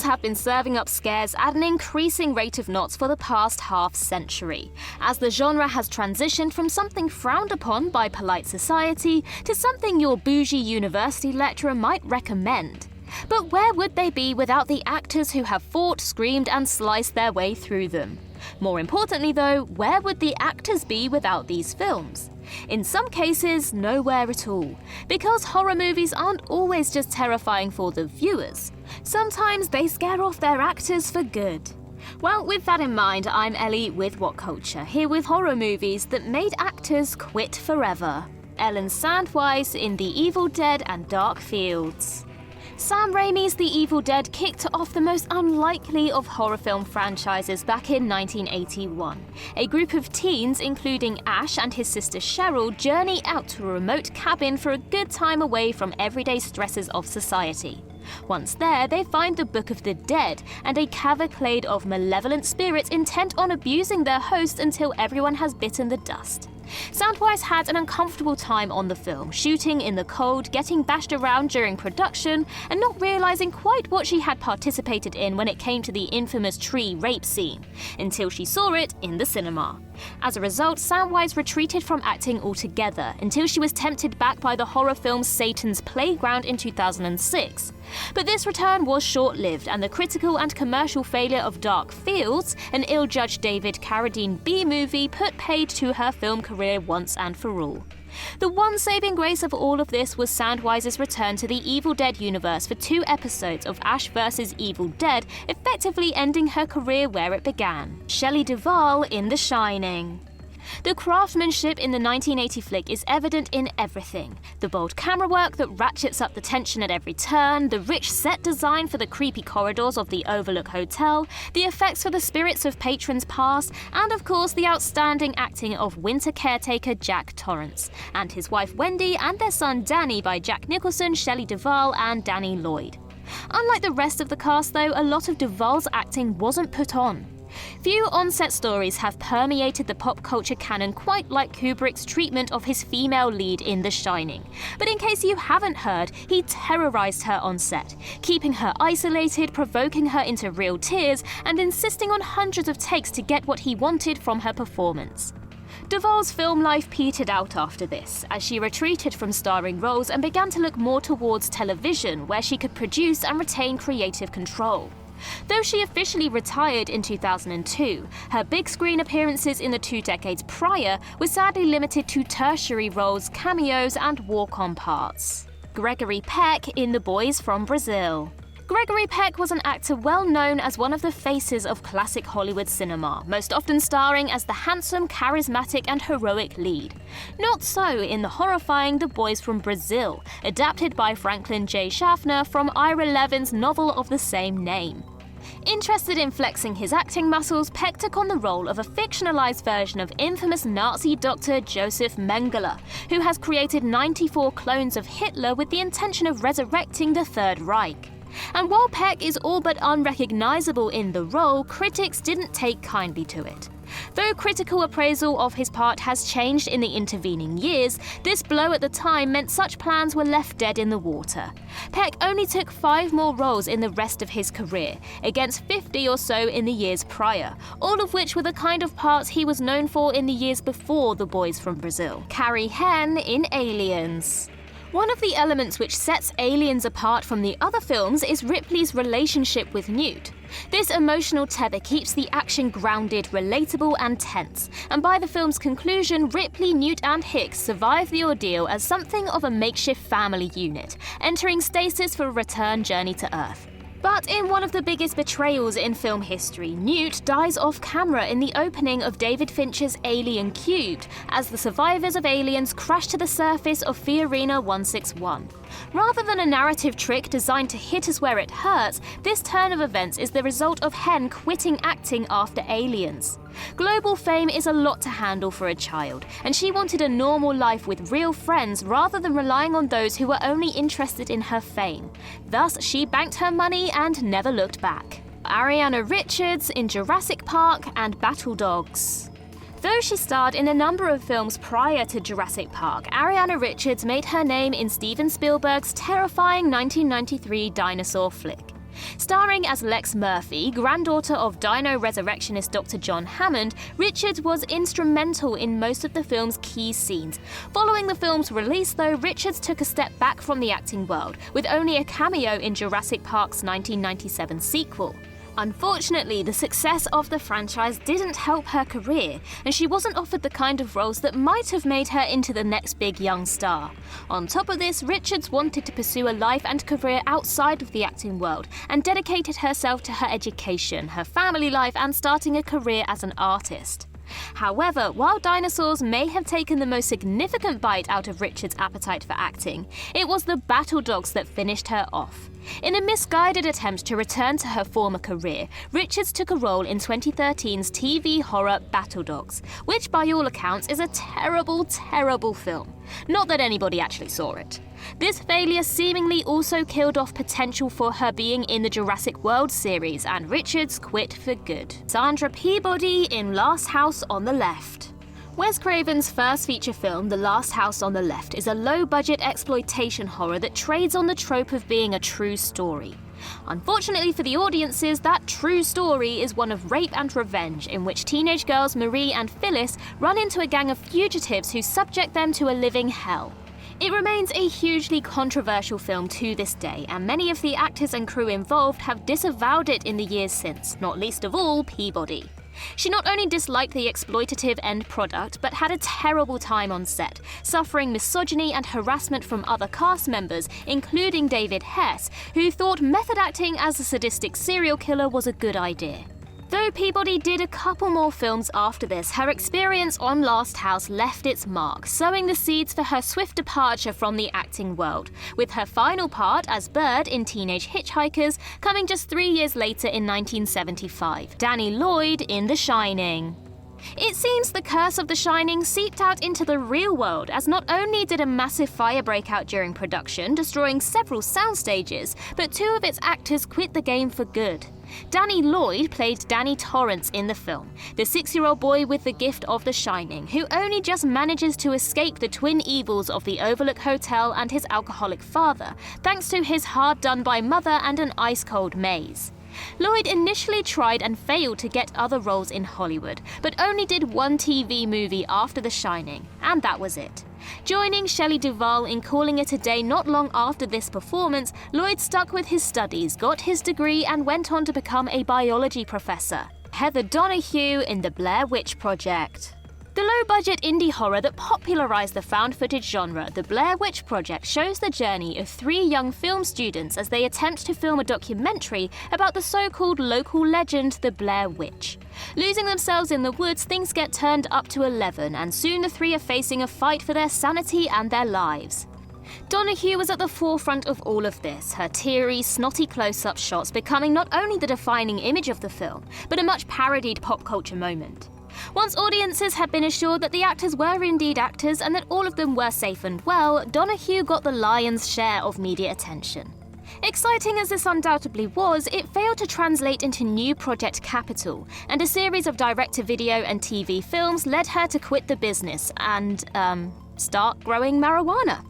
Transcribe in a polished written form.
films have been serving up scares at an increasing rate of knots for the past half-century, as the genre has transitioned from something frowned upon by polite society to something your bougie university lecturer might recommend. But where would they be without the actors who have fought, screamed, and sliced their way through them? More importantly though, where would the actors be without these films? In some cases, nowhere at all, because horror movies aren't always just terrifying for the viewers. Sometimes they scare off their actors for good. Well, with that in mind, I'm Ellie with What Culture, here with horror movies that made actors quit forever. Ellen Sandweiss in The Evil Dead and Dark Fields. Sam Raimi's The Evil Dead kicked off the most unlikely of horror film franchises back in 1981. A group of teens, including Ash and his sister Cheryl, journey out to a remote cabin for a good time away from everyday stresses of society. Once there, they find the Book of the Dead and a cavalcade of malevolent spirits intent on abusing their host until everyone has bitten the dust. Sandweiss had an uncomfortable time on the film, shooting in the cold, getting bashed around during production, and not realizing quite what she had participated in when it came to the infamous tree rape scene, until she saw it in the cinema. As a result, Sandweiss retreated from acting altogether, until she was tempted back by the horror film Satan's Playground in 2006. But this return was short-lived, and the critical and commercial failure of Dark Fields, an ill-judged David Carradine B-movie, put paid to her film career once and for all. The one saving grace of all of this was Sandweiss's return to the Evil Dead universe for 2 episodes of Ash vs. Evil Dead, effectively ending her career where it began. Shelley Duvall in The Shining. The craftsmanship in the 1980 flick is evident in everything. The bold camera work that ratchets up the tension at every turn, the rich set design for the creepy corridors of the Overlook Hotel, the effects for the spirits of patrons past, and of course the outstanding acting of winter caretaker Jack Torrance, and his wife Wendy and their son Danny by Jack Nicholson, Shelley Duvall, and Danny Lloyd. Unlike the rest of the cast though, a lot of Duvall's acting wasn't put on. Few on-set stories have permeated the pop culture canon quite like Kubrick's treatment of his female lead in The Shining. But in case you haven't heard, he terrorized her on set, keeping her isolated, provoking her into real tears, and insisting on hundreds of takes to get what he wanted from her performance. Duvall's film life petered out after this, as she retreated from starring roles and began to look more towards television, where she could produce and retain creative control. Though she officially retired in 2002, her big screen appearances in the 2 decades prior were sadly limited to tertiary roles, cameos, and walk-on parts. Gregory Peck in The Boys from Brazil. Gregory Peck was an actor well known as one of the faces of classic Hollywood cinema, most often starring as the handsome, charismatic, and heroic lead. Not so in the horrifying The Boys from Brazil, adapted by Franklin J. Schaffner from Ira Levin's novel of the same name. Interested in flexing his acting muscles, Peck took on the role of a fictionalized version of infamous Nazi doctor Joseph Mengele, who has created 94 clones of Hitler with the intention of resurrecting the Third Reich. And while Peck is all but unrecognizable in the role, critics didn't take kindly to it. Though critical appraisal of his part has changed in the intervening years, this blow at the time meant such plans were left dead in the water. Peck only took 5 more roles in the rest of his career, against 50 or so in the years prior, all of which were the kind of parts he was known for in the years before The Boys from Brazil. Carrie Henn in Aliens. One of the elements which sets Aliens apart from the other films is Ripley's relationship with Newt. This emotional tether keeps the action grounded, relatable, and tense, and by the film's conclusion, Ripley, Newt, and Hicks survive the ordeal as something of a makeshift family unit, entering stasis for a return journey to Earth. But in one of the biggest betrayals in film history, Newt dies off camera in the opening of David Fincher's Alien Cubed, as the survivors of Aliens crash to the surface of Fiorina 161. Rather than a narrative trick designed to hit us where it hurts, this turn of events is the result of Henn quitting acting after Aliens. Global fame is a lot to handle for a child, and she wanted a normal life with real friends rather than relying on those who were only interested in her fame. Thus, she banked her money and never looked back. Ariana Richards in Jurassic Park and Battle Dogs. Though she starred in a number of films prior to Jurassic Park, Ariana Richards made her name in Steven Spielberg's terrifying 1993 dinosaur flick. Starring as Lex Murphy, granddaughter of Dino resurrectionist Dr. John Hammond, Richards was instrumental in most of the film's key scenes. Following the film's release, though, Richards took a step back from the acting world, with only a cameo in Jurassic Park's 1997 sequel. Unfortunately, the success of the franchise didn't help her career, and she wasn't offered the kind of roles that might have made her into the next big young star. On top of this, Richards wanted to pursue a life and career outside of the acting world, and dedicated herself to her education, her family life, and starting a career as an artist. However, while dinosaurs may have taken the most significant bite out of Richards' appetite for acting, it was the battle dogs that finished her off. In a misguided attempt to return to her former career, Richards took a role in 2013's TV horror Battle Dogs, which by all accounts is a terrible, terrible film. Not that anybody actually saw it. This failure seemingly also killed off potential for her being in the Jurassic World series, and Richards quit for good. Sandra Peabody in Last House on the Left. Wes Craven's first feature film, The Last House on the Left, is a low-budget exploitation horror that trades on the trope of being a true story. Unfortunately for the audiences, that true story is one of rape and revenge, in which teenage girls Marie and Phyllis run into a gang of fugitives who subject them to a living hell. It remains a hugely controversial film to this day, and many of the actors and crew involved have disavowed it in the years since, not least of all Peabody. She not only disliked the exploitative end product, but had a terrible time on set, suffering misogyny and harassment from other cast members, including David Hess, who thought method acting as a sadistic serial killer was a good idea. Though Peabody did a couple more films after this, her experience on Last House left its mark, sowing the seeds for her swift departure from the acting world, with her final part as Bird in Teenage Hitchhikers coming just 3 years later in 1975, Danny Lloyd in The Shining. It seems the curse of The Shining seeped out into the real world, as not only did a massive fire break out during production, destroying several sound stages, but 2 of its actors quit the game for good. Danny Lloyd played Danny Torrance in the film, the 6-year-old boy with the gift of The Shining, who only just manages to escape the twin evils of the Overlook Hotel and his alcoholic father, thanks to his hard-done-by mother and an ice-cold maze. Lloyd initially tried and failed to get other roles in Hollywood, but only did 1 TV movie after The Shining, and that was it. Joining Shelley Duvall in calling it a day not long after this performance, Lloyd stuck with his studies, got his degree, and went on to become a biology professor. Heather Donahue in The Blair Witch Project. The low-budget indie horror that popularized the found-footage genre, The Blair Witch Project, shows the journey of 3 young film students as they attempt to film a documentary about the so-called local legend, the Blair Witch. Losing themselves in the woods, things get turned up to 11, and soon the 3 are facing a fight for their sanity and their lives. Donahue was at the forefront of all of this, her teary, snotty close-up shots becoming not only the defining image of the film, but a much parodied pop culture moment. Once audiences had been assured that the actors were indeed actors and that all of them were safe and well, Donahue got the lion's share of media attention. Exciting as this undoubtedly was, it failed to translate into new project capital, and a series of direct-to-video and TV films led her to quit the business and, start growing marijuana.